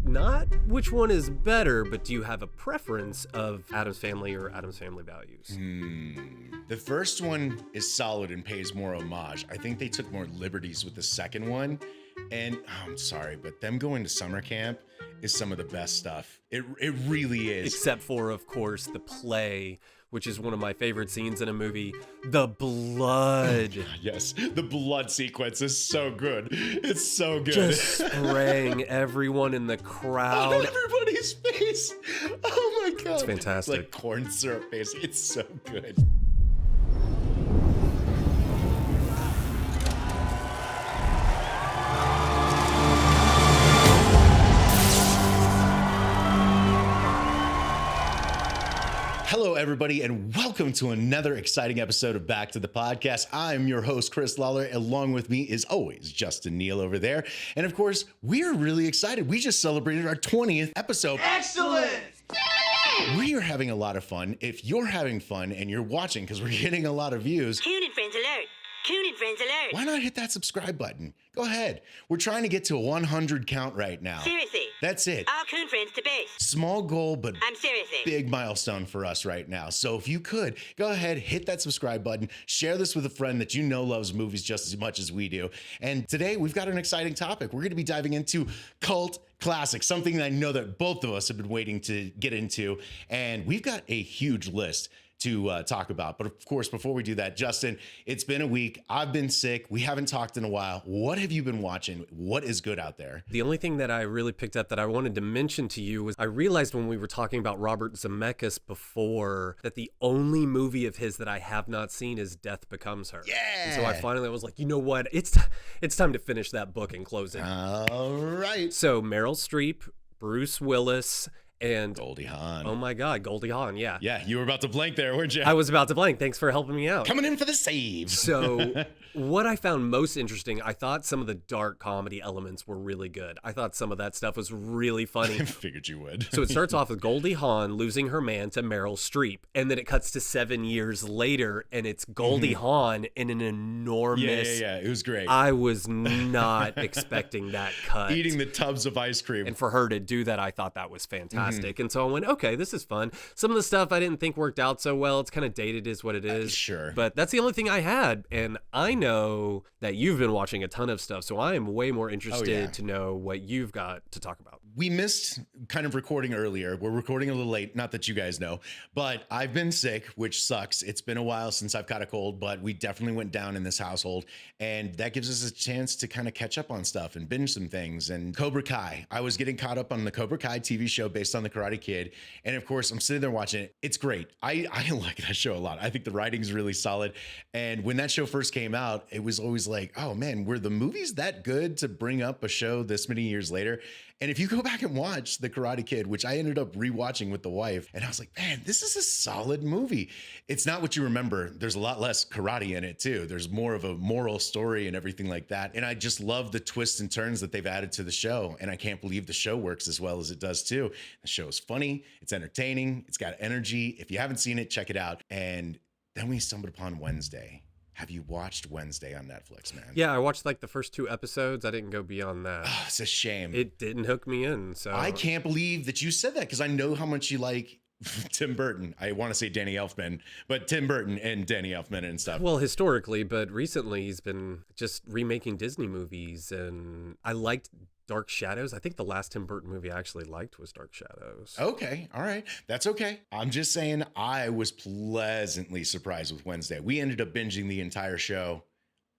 not which one is better, but do you have a preference of Addams Family or Addams Family Values? The first one is solid and pays more homage. I think they took more liberties with the second one. And I'm sorry, but them going to summer camp is some of the best stuff. It really is. Except for, of course, the play, which is one of my favorite scenes in a movie. The blood. Yes, the blood sequence is so good. It's so good. Just spraying everyone in the crowd. On everybody's face. Oh my God. It's fantastic. It's like corn syrup face. It's so good. Hello, everybody, and welcome to another exciting episode of Back to the Podcast. I'm your host, Chris Lawler. Along with me is always Justin Neal over there. And of course, we're really excited. We just celebrated our 20th episode. Excellent! We are having a lot of fun. If you're having fun and you're watching, because we're getting a lot of views, Tune in, friends alert. Tune in, friends alert. why not hit that subscribe button? Go ahead. We're trying to get to a 100 count right now. Seriously. That's it. All coon friends to base. Small goal, but I'm seriously. big milestone for us right now. So if you could, go ahead, hit that subscribe button, share this with a friend that you know loves movies just as much as we do. And today we've got an exciting topic. We're going to be diving into cult classics, something that I know that both of us have been waiting to get into. And we've got a huge list to talk about. But of course, before we do that, Justin, it's been a week. I've been sick. We haven't talked in a while. What have you been watching? What is good out there? The only thing that I really picked up that I wanted to mention to you was I realized when we were talking about Robert Zemeckis before that the only movie of his that I have not seen is Death Becomes Her. Yeah. And so I finally was like, you know what? It's time to finish that book and close it. All right. So Meryl Streep, Bruce Willis, and Goldie Hawn. oh my God, Goldie Hawn, yeah. Yeah, you were about to blank there, weren't you? I was about to blank. Thanks for helping me out. Coming in for the save. So what I found most interesting, I thought some of the dark comedy elements were really good. I thought some of that stuff was really funny. I figured you would. So it starts off with Goldie Hawn losing her man to Meryl Streep. And then it cuts to 7 years later, and it's Goldie Hawn in an enormous... Yeah. It was great. I was not expecting that cut. Eating the tubs of ice cream. And for her to do that, I thought that was fantastic. And so I went, okay, this is fun. Some of the stuff I didn't think worked out so well. It's kind of dated is what it is. Sure. But that's the only thing I had. And I know that you've been watching a ton of stuff, so I am way more interested to know what you've got to talk about. We missed kind of recording earlier. We're recording a little late, not that you guys know, but I've been sick, which sucks. It's been a while since I've caught a cold, but we definitely went down in this household, and that gives us a chance to kind of catch up on stuff and binge some things. And Cobra Kai, I was getting caught up on the Cobra Kai TV show based on the Karate Kid, and of course, I'm sitting there watching it. It's great. I like that show a lot. I think the writing's really solid, and when that show first came out, it was always like, oh man, were the movies that good to bring up a show this many years later? And if you go back and watch The Karate Kid, which I ended up rewatching with the wife, and I was like, man, this is a solid movie. It's not what you remember. There's a lot less karate in it too. There's more of a moral story and everything like that. And I just love the twists and turns that they've added to the show. And I can't believe the show works as well as it does too. The show is funny. It's entertaining. It's got energy. If you haven't seen it, check it out. And then we stumbled upon Wednesday. Have you watched Wednesday on Netflix, man? Yeah, I watched like the first 2 episodes. I didn't go beyond that. Oh, it's a shame. It didn't hook me in. So I can't believe that you said that because I know how much you like Tim Burton. I want to say Danny Elfman, but Tim Burton and Danny Elfman and stuff. Well, historically, but recently he's been just remaking Disney movies, and I liked Dark Shadows. I think the last Tim Burton movie I actually liked was Dark Shadows. Okay. All right. That's okay. I'm just saying I was pleasantly surprised with Wednesday. We ended up binging the entire show.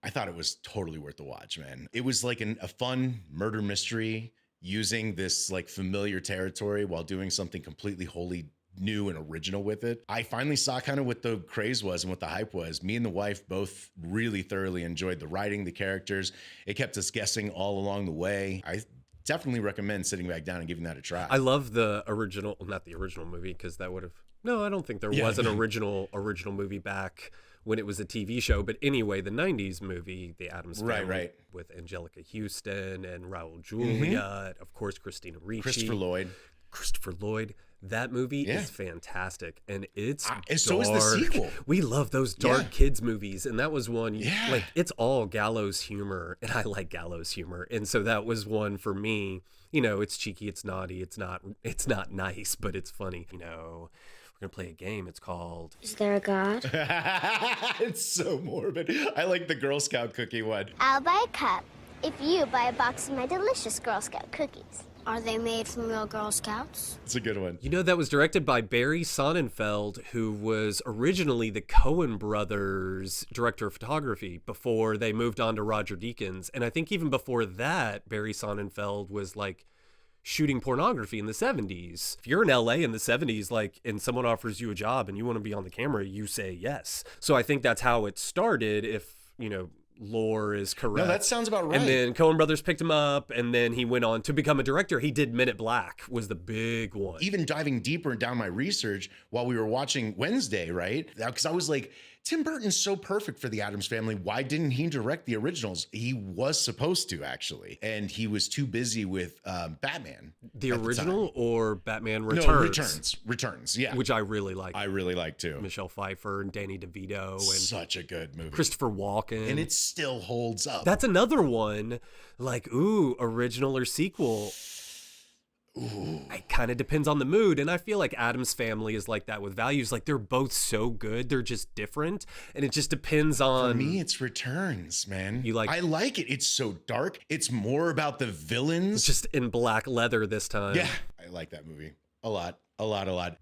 I thought it was totally worth the watch, man. It was like a fun murder mystery using this like familiar territory while doing something completely wholly new and original with it. I finally saw kind of what the craze was and what the hype was. Me and the wife both really thoroughly enjoyed the writing, the characters. It kept us guessing all along the way. I definitely recommend sitting back down and giving that a try. I love the original, not the original movie, because that would have, no, I don't think there was an original movie back when it was a TV show. But anyway, the 90s movie, The Addams Family, right. with Angelica Houston and Raul Julia, of course, Christina Ricci. Christopher Lloyd. That movie is fantastic, and it's dark. So is the sequel. We love those dark kids movies, and that was one. Yeah. Like, it's all gallows humor, and I like gallows humor, and so that was one for me You know, it's cheeky, it's naughty, it's not nice, but it's funny. You know, we're gonna play a game. It's called Is there a God? It's so morbid. I like the Girl Scout cookie one. I'll buy a cup if you buy a box of my delicious Girl Scout cookies. Are they made from real Girl Scouts? It's a good one. You know, that was directed by Barry Sonnenfeld, who was originally the Coen brothers director of photography before they moved on to Roger Deakins. And I think even before that, Barry Sonnenfeld was like shooting pornography in the 70s. If you're in LA in the 70s, like, and someone offers you a job and you want to be on the camera, you say yes. So I think that's how it started, if, you know, lore is correct. No, that sounds about right. And then Coen Brothers picked him up, and then he went on to become a director. He did Men in Black, was the big one. Even diving deeper down my research while we were watching Wednesday, right? Because I was like, Tim Burton's so perfect for the Addams Family. Why didn't he direct the originals? He was supposed to, actually. And he was too busy with Batman. The original or Batman Returns? No, Returns, yeah. Which I really like. I really like too. Michelle Pfeiffer and Danny DeVito. And such a good movie. Christopher Walken. And it still holds up. That's another one, like, ooh, original or sequel. Ooh. It kind of depends on the mood, and I feel like Addams Family is like that with values. Like, they're both so good, they're just different, and it just depends on. For me, it's Returns, man. You like? I like it. It's so dark. It's more about the villains. It's just in black leather this time. Yeah, I like that movie a lot.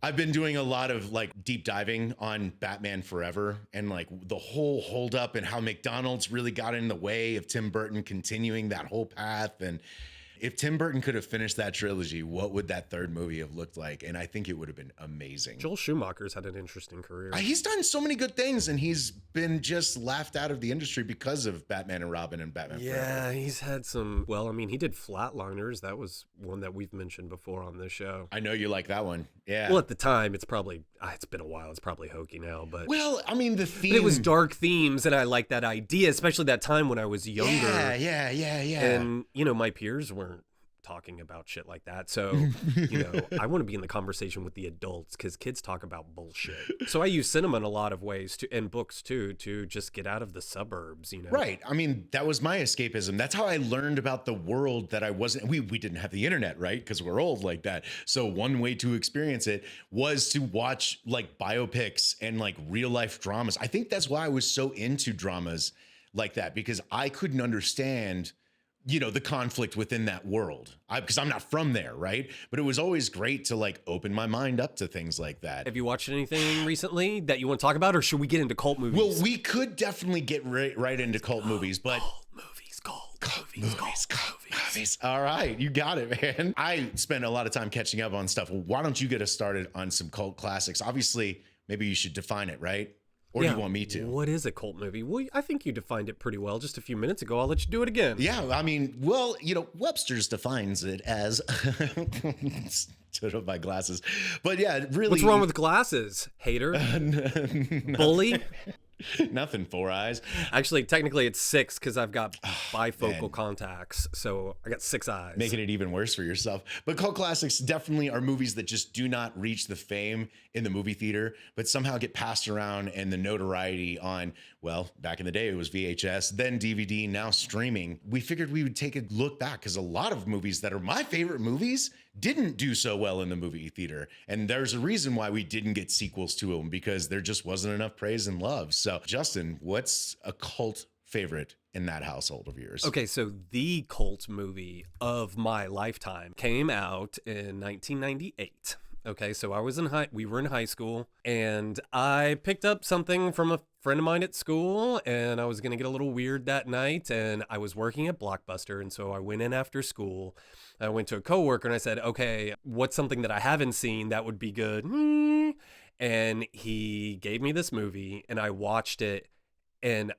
I've been doing a lot of like deep diving on Batman Forever and like the whole hold up and how McDonald's really got in the way of Tim Burton continuing that whole path. And if Tim Burton could have finished that trilogy, what would that third movie have looked like? And I think it would have been amazing. Joel Schumacher's had an interesting career. He's done so many good things, and he's been just laughed out of the industry because of Batman and Robin and Batman Forever. Yeah, he's had some. Well, I mean, he did Flatliners. That was one that we've mentioned before on this show. I know you like that one. Yeah. Well, at the time, it's probably, it's been a while. It's probably hokey now, but. Well, I mean, the theme. But it was dark themes, and I like that idea, especially that time when I was younger. Yeah. And, you know, my peers weren't talking about shit like that. So, you know, I want to be in the conversation with the adults because kids talk about bullshit. So I use cinema in a lot of ways and books too, to just get out of the suburbs, you know? Right. I mean, that was my escapism. That's how I learned about the world that I wasn't, we didn't have the internet, right? Because we're old like that. So one way to experience it was to watch like biopics and like real life dramas. I think that's why I was so into dramas like that, because I couldn't understand, you know, the conflict within that world, because I'm not from there, right? But it was always great to like open my mind up to things like that. Have you watched anything recently that you want to talk about, or should we get into cult movies? Well, we could definitely get right into cult movies, but Cult movies. All right, you got it, man. I spent a lot of time catching up on stuff. Well, why don't you get us started on some cult classics? Obviously, maybe you should define it, right? Or do you want me to? What is a cult movie? Well, I think you defined it pretty well just a few minutes ago. I'll let you do it again. Yeah, I mean, well, you know, Webster's defines it as took off my glasses. But yeah, really. What's wrong with glasses, hater? Bully? Nothing, four eyes. Actually, technically it's six because I've got bifocal contacts. So I got 6 eyes. Making it even worse for yourself. But cult classics definitely are movies that just do not reach the fame in the movie theater, but somehow get passed around and the notoriety on, well, back in the day it was VHS, then DVD, now streaming. We figured we would take a look back because a lot of movies that are my favorite movies didn't do so well in the movie theater. And there's a reason why we didn't get sequels to them, because there just wasn't enough praise and love. So Justin, what's a cult favorite in that household of yours? Okay, so the cult movie of my lifetime came out in 1998. Okay, so we were in high school, and I picked up something from a friend of mine at school, and I was going to get a little weird that night, and I was working at Blockbuster, and so I went in after school. I went to a coworker and I said, okay, what's something that I haven't seen that would be good? And he gave me this movie, and I watched it, and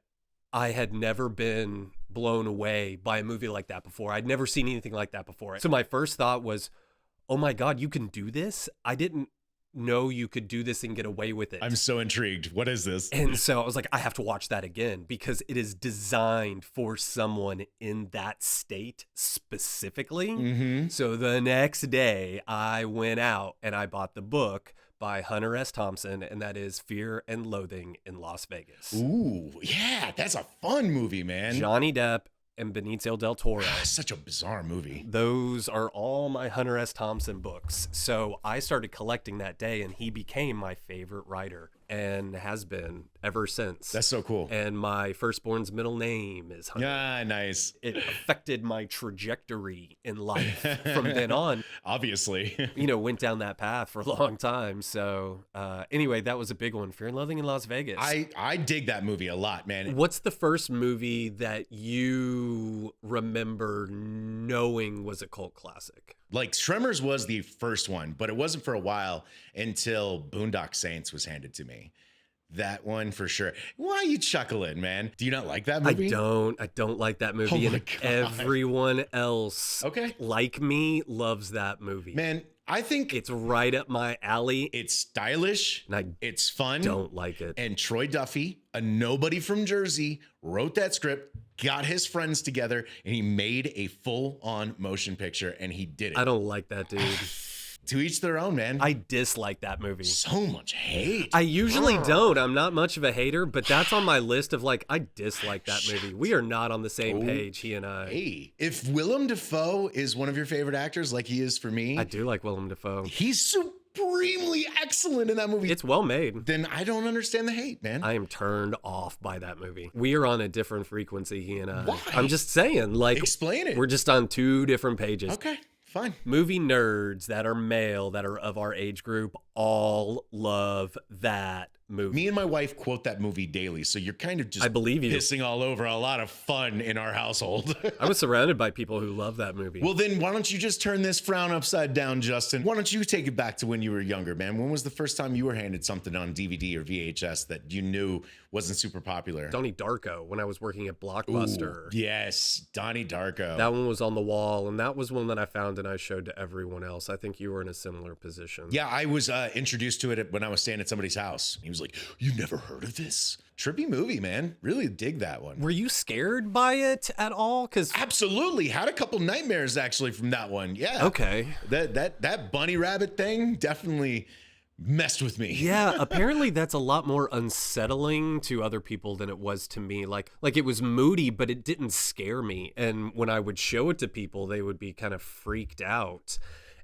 I had never been blown away by a movie like that before. I'd never seen anything like that before. So my first thought was, oh my God, you can do this? I didn't know you could do this and get away with it. I'm so intrigued. What is this? And so I was like, I have to watch that again, because it is designed for someone in that state specifically. Mm-hmm. So the next day I went out and I bought the book by Hunter S. Thompson, and that is Fear and Loathing in Las Vegas. Ooh, yeah, that's a fun movie, man. Johnny Depp and Benicio del Toro. Such a bizarre movie. Those are all my Hunter S. Thompson books. So I started collecting that day, and he became my favorite writer and has been ever since. That's so cool. And my firstborn's middle name is Hunter. Yeah, nice. It affected my trajectory in life from then on. Obviously. Went down that path for a long time. So anyway, that was a big one. Fear and Loathing in Las Vegas. I dig that movie a lot, man. What's the first movie that you remember knowing was a cult classic? Like Tremors was the first one, but it wasn't for a while until Boondock Saints was handed to me. That one for sure. Why are you chuckling, man? Do you not like that movie? I don't like that movie. Oh my and God. Everyone else like me loves that movie. Man, I think it's right up my alley. It's stylish. And it's fun. Don't like it. And Troy Duffy, a nobody from Jersey, wrote that script, got his friends together, and he made a full-on motion picture, and he did it. I don't like that, dude. To each their own, man. I dislike that movie. So much hate. I usually don't. I'm not much of a hater, but that's on my list of I dislike that movie. We are not on the same page, he and I. Hey, if Willem Dafoe is one of your favorite actors like he is for me. I do like Willem Dafoe. He's supremely excellent in that movie. It's well made. Then I don't understand the hate, man. I am turned off by that movie. We are on a different frequency, he and I. Why? I'm just saying, explain it. We're just on two different pages. Okay. Fine. Movie nerds that are male, that are of our age group, all love that movie. Me and my wife quote that movie daily, so you're kind of just I believe you. Pissing all over a lot of fun in our household. I was surrounded by people who love that movie. Well, then why don't you just turn this frown upside down, Justin? Why don't you take it back to when you were younger, man? When was the first time you were handed something on DVD or VHS that you knew wasn't super popular? Donnie Darko, when I was working at Blockbuster. Ooh, yes, Donnie Darko. That one was on the wall, and that was one that I found and I showed to everyone else. I think you were in a similar position. Yeah, I was introduced to it when I was staying at somebody's house. He was like, "You never heard of this?" Trippy movie, man. Really dig that one. Were you scared by it at all? Because absolutely, had a couple nightmares actually from that one. Yeah. Okay. That bunny rabbit thing definitely messed with me. Yeah, apparently that's a lot more unsettling to other people than it was to me. Like it was moody, but it didn't scare me. And when I would show it to people, they would be kind of freaked out.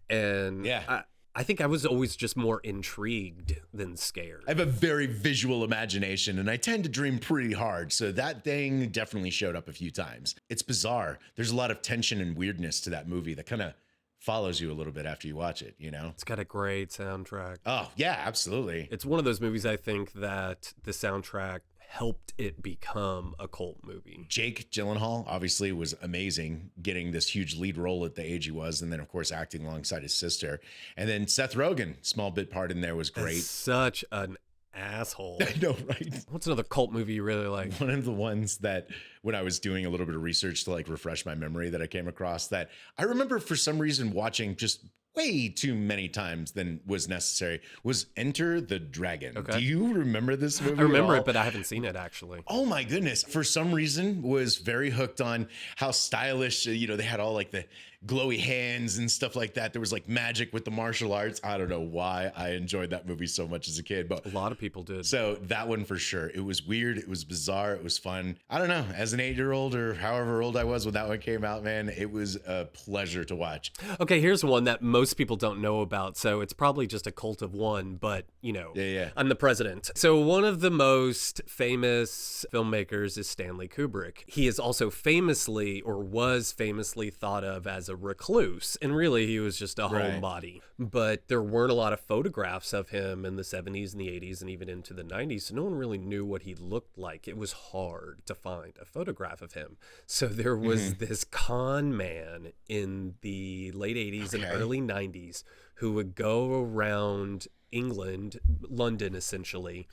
And yeah. I think I was always just more intrigued than scared. I have a very visual imagination, and I tend to dream pretty hard, so that thing definitely showed up a few times. It's bizarre. There's a lot of tension and weirdness to that movie that kind of follows you a little bit after you watch it, you know? It's got a great soundtrack. Oh, yeah, absolutely. It's one of those movies I think that the soundtrack helped it become a cult movie. Jake Gyllenhaal obviously was amazing, getting this huge lead role at the age he was, and then of course acting alongside his sister. And then Seth Rogen, small bit part in there was great. That's such an asshole. I know, right? What's another cult movie you really like? One of the ones that when I was doing a little bit of research to refresh my memory that I came across that I remember for some reason watching just way too many times than was necessary was Enter the Dragon. Okay. Do you remember this movie? I remember it, but I haven't seen it actually. Oh my goodness. For some reason was very hooked on how stylish, they had all the glowy hands and stuff like that. There was magic with the martial arts. I don't know why I enjoyed that movie so much as a kid, but a lot of people did. So that one for sure. It was weird. It was bizarre. It was fun. I don't know. As an 8-year-old or however old I was when that one came out, man, it was a pleasure to watch. Okay, here's one that most people don't know about. So it's probably just a cult of one, but Yeah. I'm the president. So one of the most famous filmmakers is Stanley Kubrick. He is also famously or was famously thought of as a recluse, and really he was just a homebody. But there weren't a lot of photographs of him in the 70s and the 80s and even into the 90s, so no one really knew what he looked like. It was hard to find a photograph of him. So there was this con man in the late 80s and early 90s who would go around England, London essentially,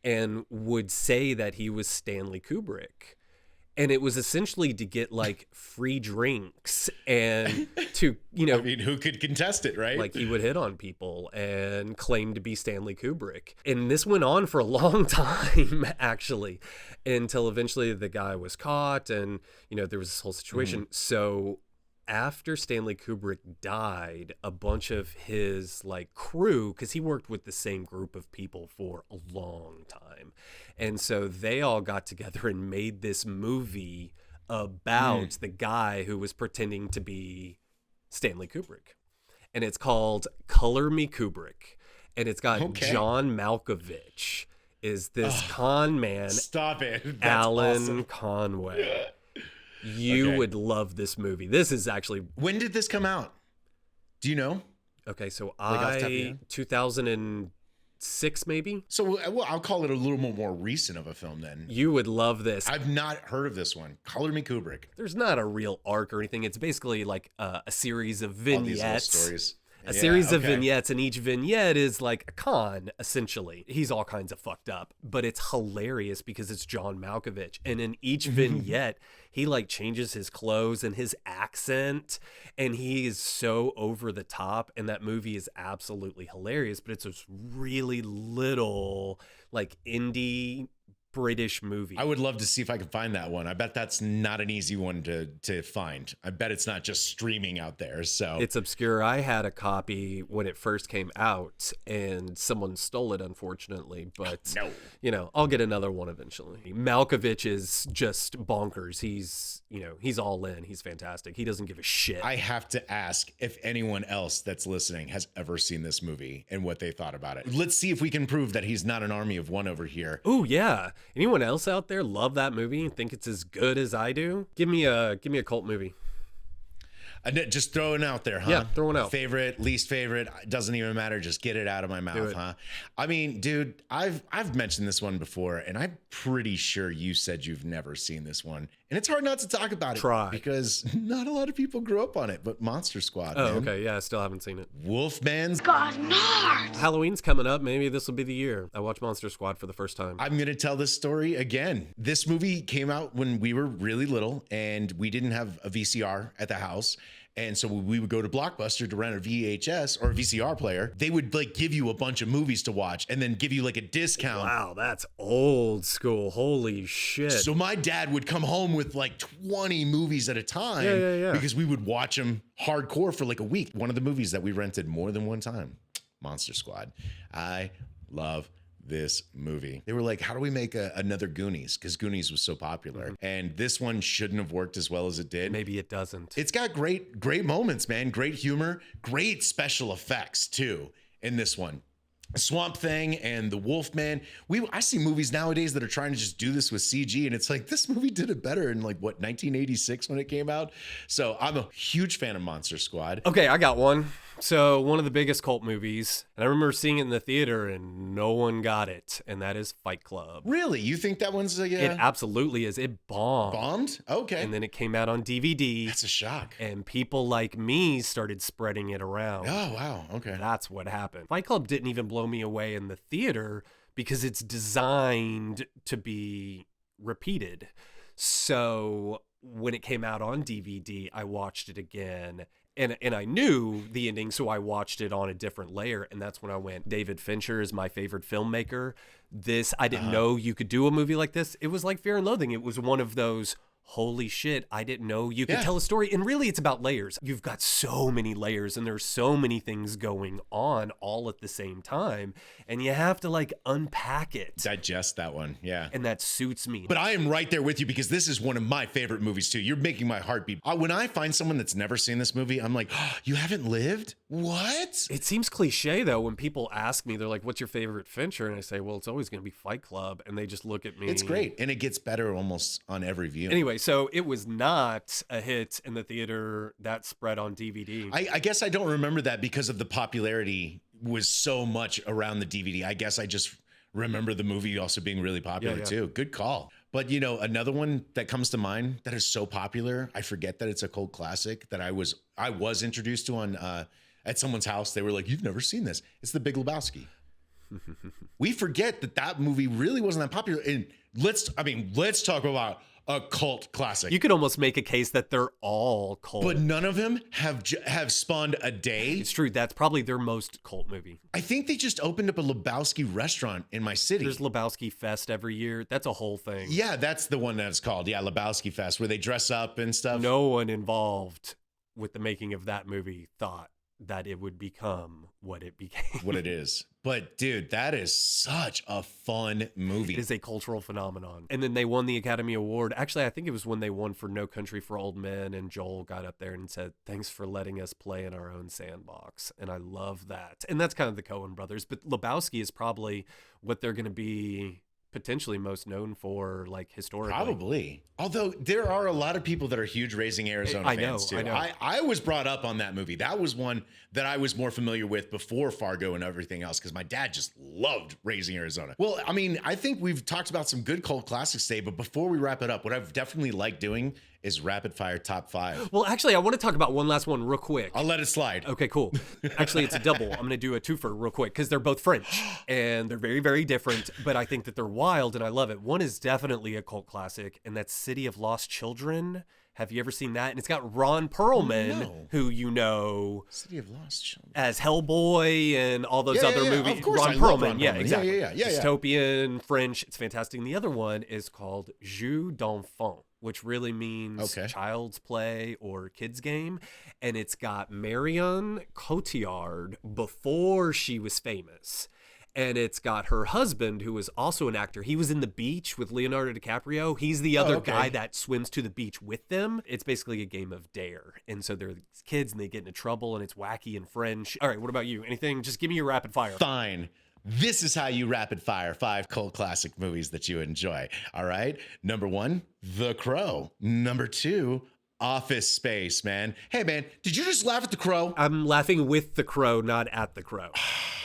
and would say that he was Stanley Kubrick. And it was essentially to get free drinks and to, I mean, who could contest it, right? He would hit on people and claim to be Stanley Kubrick. And this went on for a long time, actually, until eventually the guy was caught and, there was this whole situation. So after Stanley Kubrick died, a bunch of his crew, because he worked with the same group of people for a long time, and so they all got together and made this movie about the guy who was pretending to be Stanley Kubrick. And it's called Color Me Kubrick. And it's got John Malkovich is this con man. Stop it. That's Alan awesome. Conway. You would love this movie. This is actually... When did this come out? Do you know? Okay, so Like off the top of your head? 2006 maybe? So well, I'll call it a little more recent of a film then. You would love this. I've not heard of this one. Color Me Kubrick. There's not a real arc or anything. It's basically like a series of All these little vignettes. stories. A series of vignettes, and each vignette is like a con, essentially. He's all kinds of fucked up, but it's hilarious because it's John Malkovich. And in each vignette, he like changes his clothes and his accent, and he is so over the top. And that movie is absolutely hilarious, but it's this really little, like, indie British movie. I would love to see if I could find that one. I bet that's not an easy one to find. I bet it's not just streaming out there. So It's obscure. I had a copy when it first came out, and someone stole it, unfortunately. But no. you know, I'll get another one eventually. Malkovich is just bonkers. He's all in. He's fantastic. He doesn't give a shit. I have to ask if anyone else that's listening has ever seen this movie and what they thought about it. Let's see if we can prove that he's not an army of one over here. Oh yeah. Anyone else out there love that movie and think it's as good as I do? Give me a cult movie. Just throwing out there, huh? Yeah, throwing out. Favorite, least favorite, doesn't even matter. Just get it out of my mouth, huh? I mean, dude, I've mentioned this one before, and I'm pretty sure you said you've never seen this one. And it's hard not to talk about it. Try. Because not a lot of people grew up on it, but Monster Squad, Oh, man. okay. Yeah, I still haven't seen it. Wolfman's... Halloween's coming up. Maybe this will be the year I watch Monster Squad for the first time. I'm going to tell this story again. This movie came out when we were really little, and we didn't have a VCR at the house. And so we would go to Blockbuster to rent a VHS or a VCR player. They would like give you a bunch of movies to watch and then give you like a discount. Wow, that's old school. Holy shit. So my dad would come home with like 20 movies at a time Yeah. because we would watch them hardcore for like a week. One of the movies that we rented more than one time, Monster Squad. I love this movie. They were like, how do we make another Goonies? Because Goonies was so popular. And this one shouldn't have worked as well as it did. Maybe it doesn't. It's got great moments, man. Great humor, great special effects too in this one. Swamp Thing and the Wolfman. I see movies nowadays that are trying to just do this with CG, and it's like this movie did it better in like 1986 when it came out. So I'm a huge fan of Monster Squad. Okay, I got one. So one of the biggest cult movies, and I remember seeing it in the theater and no one got it, and that is Fight Club. Really? You think that one's It absolutely is. It bombed. Okay. And then it came out on DVD. That's a shock. And people like me started spreading it around. Oh, wow. Okay. That's what happened. Fight Club didn't even blow me away in the theater because it's designed to be repeated. So when it came out on DVD, I watched it again. And I knew the ending, so I watched it on a different layer. And that's when I went, David Fincher is my favorite filmmaker. I didn't know you could do a movie like this. It was like Fear and Loathing. It was one of those, holy shit, I didn't know you could tell a story. And really, it's about layers. You've got so many layers, and there's so many things going on all at the same time. And you have to like unpack it. Digest that one. Yeah. And that suits me. But I am right there with you because this is one of my favorite movies too. You're making my heart beat. When I find someone that's never seen this movie, I'm like, oh, you haven't lived? What? It seems cliche though when people ask me, they're like, what's your favorite Fincher? And I say, well, it's always going to be Fight Club. And they just look at me. It's great. And it gets better almost on every view. Anyway, so it was not a hit in the theater that spread on DVD. I guess I don't remember that because of the popularity was so much around the DVD. I guess I just remember the movie also being really popular too. Good call. But you know, another one that comes to mind that is so popular, I forget that it's a cult classic that I was introduced to on at someone's house. They were like, "You've never seen this." It's The Big Lebowski. We forget that movie really wasn't that popular. And let's talk about a cult classic. You could almost make a case that they're all cult. But none of them have spawned a day. It's true. That's probably their most cult movie. I think they just opened up a Lebowski restaurant in my city. There's Lebowski Fest every year. That's a whole thing. Yeah, that's the one that it's called. Yeah, Lebowski Fest, where they dress up and stuff. No one involved with the making of that movie thought that it would become what it became. What it is. But dude, that is such a fun movie. It is a cultural phenomenon. And then they won the Academy Award. Actually, I think it was when they won for No Country for Old Men, and Joel got up there and said, "Thanks for letting us play in our own sandbox." And I love that. And that's kind of the Coen brothers. But Lebowski is probably what they're going to be potentially most known for, like, historically. Probably. Although there are a lot of people that are huge Raising Arizona fans too. I know. I was brought up on that movie. That was one that I was more familiar with before Fargo and everything else, because my dad just loved Raising Arizona. Well, I mean, I think we've talked about some good cult classics today, but before we wrap it up, what I've definitely liked doing is rapid fire top 5. Well, actually, I want to talk about one last one real quick. I'll let it slide. Okay, cool. Actually, it's a double. I'm going to do a twofer real quick because they're both French and they're very, very different, but I think that they're wild and I love it. One is definitely a cult classic, and that's City of Lost Children. Have you ever seen that? And it's got Ron Perlman, who you know City of Lost Children as Hellboy and all those other movies. Of course, Ron I love Perlman. Ron Yeah, Perlman. exactly. Yeah. Dystopian, French. It's fantastic. And the other one is called Jeux d'enfant, which really means child's play or kid's game. And it's got Marion Cotillard before she was famous. And it's got her husband, who is also an actor. He was in The Beach with Leonardo DiCaprio. He's the other guy that swims to the beach with them. It's basically a game of dare. And so they're these kids and they get into trouble and it's wacky and French. All right, what about you? Anything? Just give me your rapid fire. Fine. This is how you rapid fire 5 cult classic movies that you enjoy. All right. Number 1, The Crow. Number 2, Office Space, man. Hey, man, did you just laugh at The Crow? I'm laughing with The Crow, not at The Crow.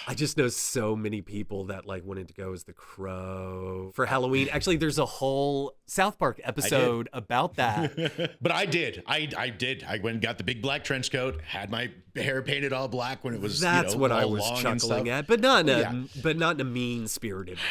I just know so many people that like wanted to go as The Crow for Halloween. Actually, there's a whole South Park episode about that. But I did. I did. I went and got the big black trench coat, had my hair painted all black when it was, That's what I was chuckling at, but not in a mean-spirited way.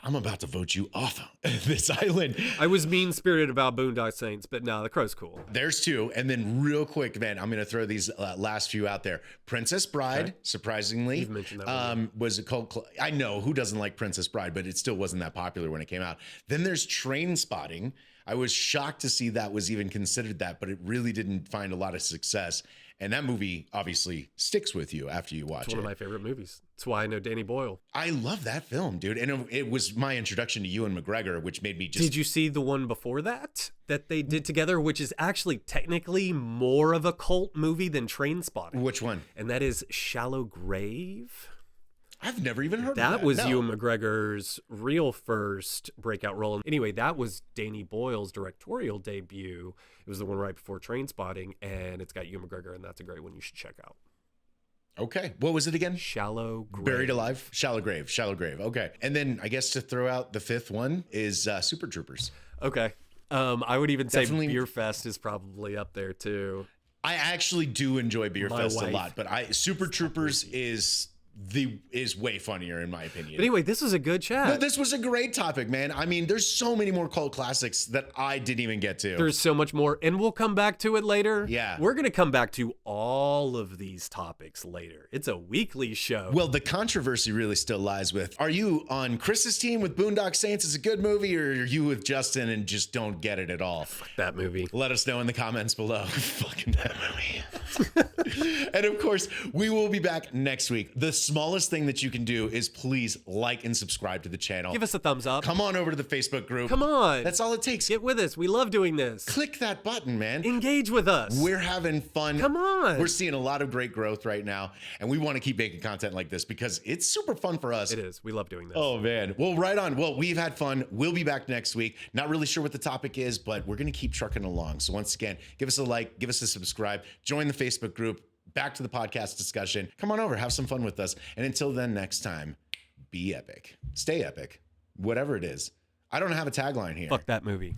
I'm about to vote you off this island. I was mean-spirited about Boondock Saints, but no, The Crow's cool. There's 2. And then real quick, man, I'm going to throw these last few out there. Princess Bride, surprisingly, You've mentioned that one. was a cult. I know, who doesn't like Princess Bride, but it still wasn't that popular when it came out. Then there's Train Spotting. I was shocked to see that was even considered that, but it really didn't find a lot of success. And that movie obviously sticks with you after you watch it. It's one of my favorite movies. That's why I know Danny Boyle. I love that film, dude. And it was my introduction to Ewan McGregor, which made me just... Did you see the one before that they did together, which is actually technically more of a cult movie than Train Spotting? Which one? And that is Shallow Grave. I've never even heard of that. That was Ewan McGregor's real first breakout role. Anyway, that was Danny Boyle's directorial debut. It was the one right before Train Spotting, and it's got Ewan McGregor, and that's a great one you should check out. Okay. What was it again? Shallow Grave. Buried Alive? Shallow Grave. Okay. And then I guess to throw out the 5th one is Super Troopers. Okay. I would even say Beer Fest is probably up there too. I actually do enjoy Beer Fest a lot, but Super Troopers is way funnier in my opinion. But anyway, this was a good chat. No, this was a great topic, man. I mean, there's so many more cult classics that I didn't even get to. There's so much more, and we'll come back to it later. Yeah. We're going to come back to all of these topics later. It's a weekly show. Well, the controversy really still lies with, are you on Chris's team with Boondock Saints? It's a good movie, or are you with Justin and just don't get it at all? Fuck that movie. Let us know in the comments below. Fucking that movie. And of course, we will be back next week. The smallest thing that you can do is please like and subscribe to the channel. Give us a thumbs up. Come on over to the Facebook group. Come on. That's all it takes. Get with us. We love doing this. Click that button, man. Engage with us. We're having fun. Come on. We're seeing a lot of great growth right now, and we want to keep making content like this because it's super fun for us. It is. We love doing this. Oh, man. Well, right on. Well, we've had fun. We'll be back next week. Not really sure what the topic is, but we're going to keep trucking along. So once again, give us a like, give us a subscribe, join the Facebook group. Back to the podcast discussion. Come on over, have some fun with us. And until then, next time, be epic. Stay epic. Whatever it is. I don't have a tagline here. Fuck that movie.